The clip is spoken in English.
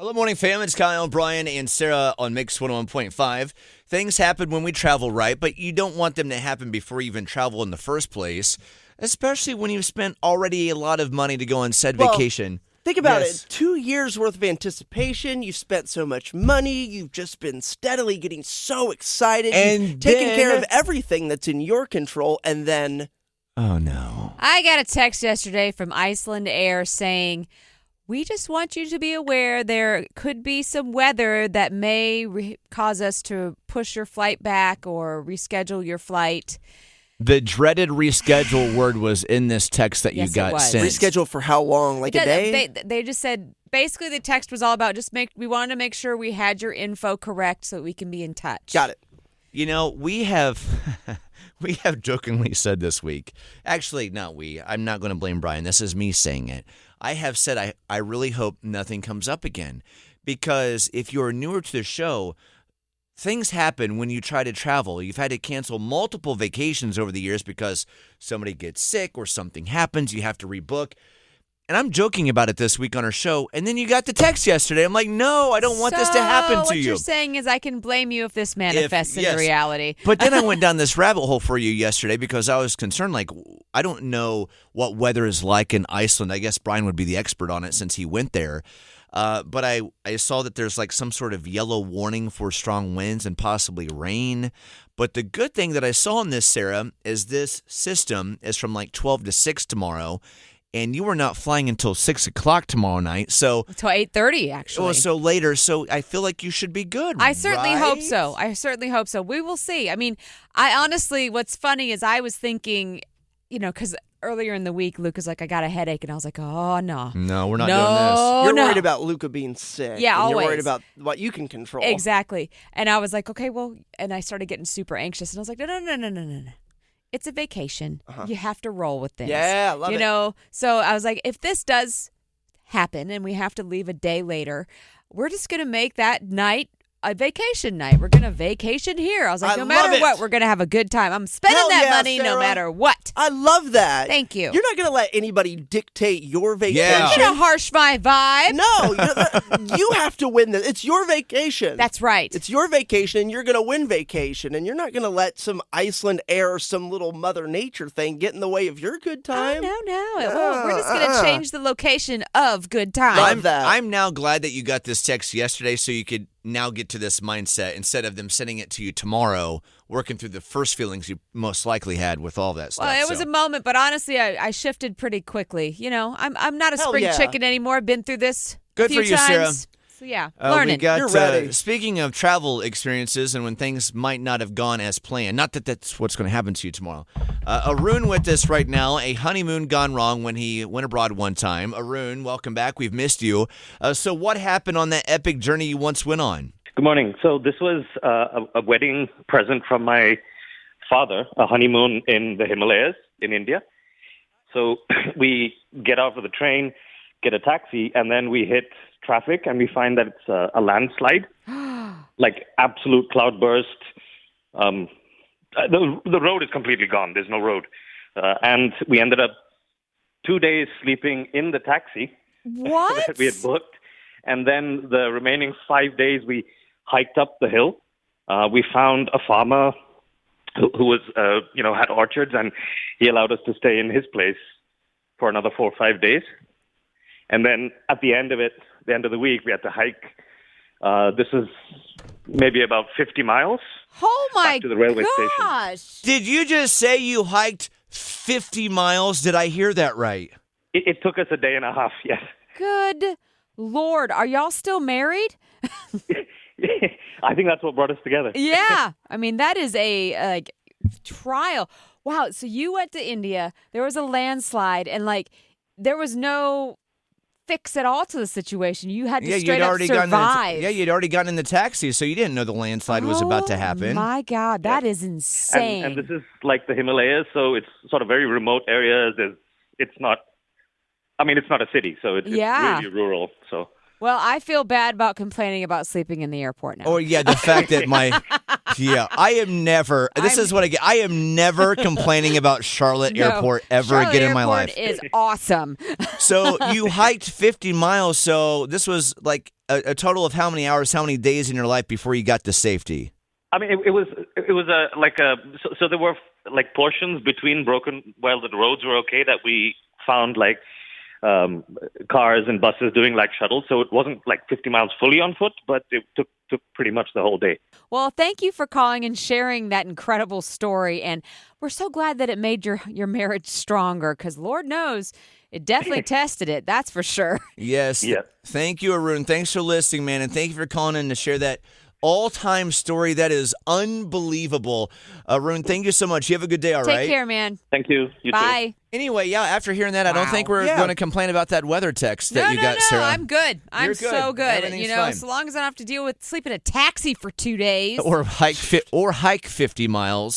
Hello, morning fam. It's Kyle, Brian, and Sarah on Mix 101.5. Things happen when we travel, right? But you don't want them to happen before you even travel in the first place, especially when you've spent already a lot of money to go on said vacation. Think about it. 2 years worth of anticipation. You've spent so much money. You've just been steadily getting so excited. And you've taken care of everything that's in your control. And then... Oh, no. I got a text yesterday from Iceland Air saying, we just want you to be aware there could be some weather that may cause us to push your flight back or reschedule your flight. The dreaded reschedule word was in this text that you got sent. Reschedule for how long? Like a day? They just said, basically the text was all about we wanted to make sure we had your info correct so that we can be in touch. Got it. You know, we have jokingly said this week, actually not we, I'm not going to blame Brian, this is me saying it. I have said I really hope nothing comes up again, because if you're newer to the show, things happen when you try to travel. You've had to cancel multiple vacations over the years because somebody gets sick or something happens, you have to rebook. And I'm joking about it this week on our show, and then you got the text yesterday. I'm like, no, I don't want this to happen to what you. You're saying is I can blame you if this manifests into reality. But then I went down this rabbit hole for you yesterday because I was concerned, like, I don't know what weather is like in Iceland. I guess Brian would be the expert on it since he went there. But I saw that there's like some sort of yellow warning for strong winds and possibly rain. But the good thing that I saw in this, Sarah, is this system is from like 12 to 6 tomorrow. And you are not flying until 6 o'clock tomorrow night. So until 8:30, actually. Well, so later. So I feel like you should be good. I certainly hope so. We will see. I mean, I honestly, what's funny is I was thinking, because earlier in the week, Luke was like, I got a headache. And I was like, oh, no. No, we're not doing this. You're worried about Luca being sick. Yeah, and always. You're worried about what you can control. Exactly. And I was like, okay, well, and I started getting super anxious. And I was like, no. It's a vacation. You have to roll with things. Yeah, I love it. So I was like, if this does happen and we have to leave a day later, we're just going to make that night a vacation night. We're going to vacation here. I was like, no matter what, we're going to have a good time. I'm spending money Sarah. No matter what. I love that. Thank you. You're not going to let anybody dictate your vacation. Yeah. You're going to harsh my vibe. No, you have to win this. It's your vacation. That's right. It's your vacation, and you're going to win vacation, and you're not going to let some Iceland Air or some little Mother Nature thing get in the way of your good time. No. We're just going to change the location of good time. Love that. I'm now glad that you got this text yesterday so you could now get to this mindset instead of them sending it to you tomorrow, working through the first feelings you most likely had with all that stuff. Well, it was a moment, but honestly, I shifted pretty quickly. I'm not a spring chicken anymore. I've been through this a few for you, times. Sarah. So yeah, We learning. got, You're ready. Speaking of travel experiences and when things might not have gone as planned, not that that's what's going to happen to you tomorrow. Arun with us right now, a honeymoon gone wrong when he went abroad one time. Arun, welcome back. We've missed you. So what happened on that epic journey you once went on? Good morning. So this was a wedding present from my father, a honeymoon in the Himalayas in India. So we get off of the train, get a taxi, and then we hit traffic, and we find that it's a landslide, like absolute cloudburst. The road is completely gone. There's no road. And we ended up 2 days sleeping in the taxi What? that we had booked. And then the remaining 5 days, we hiked up the hill. We found a farmer who was, had orchards, and he allowed us to stay in his place for another 4 or 5 days. And then at the end of the week, we had to hike. This is maybe about 50 miles. Oh my back to the railway gosh! station. Did you just say you hiked 50 miles? Did I hear that right? It took us a day and a half, yes. Good Lord, are y'all still married? I think that's what brought us together. Yeah, I mean that is a trial. Wow, so you went to India. There was a landslide, and there was no fix at all to the situation. You had to straight up survive. You'd already gotten in the taxi, so you didn't know the landslide was about to happen. My God, that is insane. And this is like the Himalayas, so it's sort of very remote areas. It's not a city, so it's really rural. So. Well, I feel bad about complaining about sleeping in the airport now. Oh, yeah, the fact that I am never, I am never complaining about Charlotte Airport ever again in my life. Charlotte Airport is awesome. So you hiked 50 miles, so this was like a total of how many hours, how many days in your life before you got to safety? I mean, it was so there were like portions between the roads were okay that we found like cars and buses doing like shuttles. So it wasn't like 50 miles fully on foot, but it took pretty much the whole day. Well, thank you for calling and sharing that incredible story. And we're so glad that it made your marriage stronger because Lord knows it definitely tested it. That's for sure. Yes. Yeah. Thank you, Arun. Thanks for listening, man. And thank you for calling in to share that all-time story. That is unbelievable. Arun, thank you so much. You have a good day, all right? Take care, man. Thank you. You too. Bye. Anyway, yeah, after hearing that, I don't think we're Yeah. going to complain about that weather text that you got, Sarah. I'm good. I'm You're good. so good. Everything's fine. So long as I don't have to deal with sleep in a taxi for 2 days. Or hike 50 miles.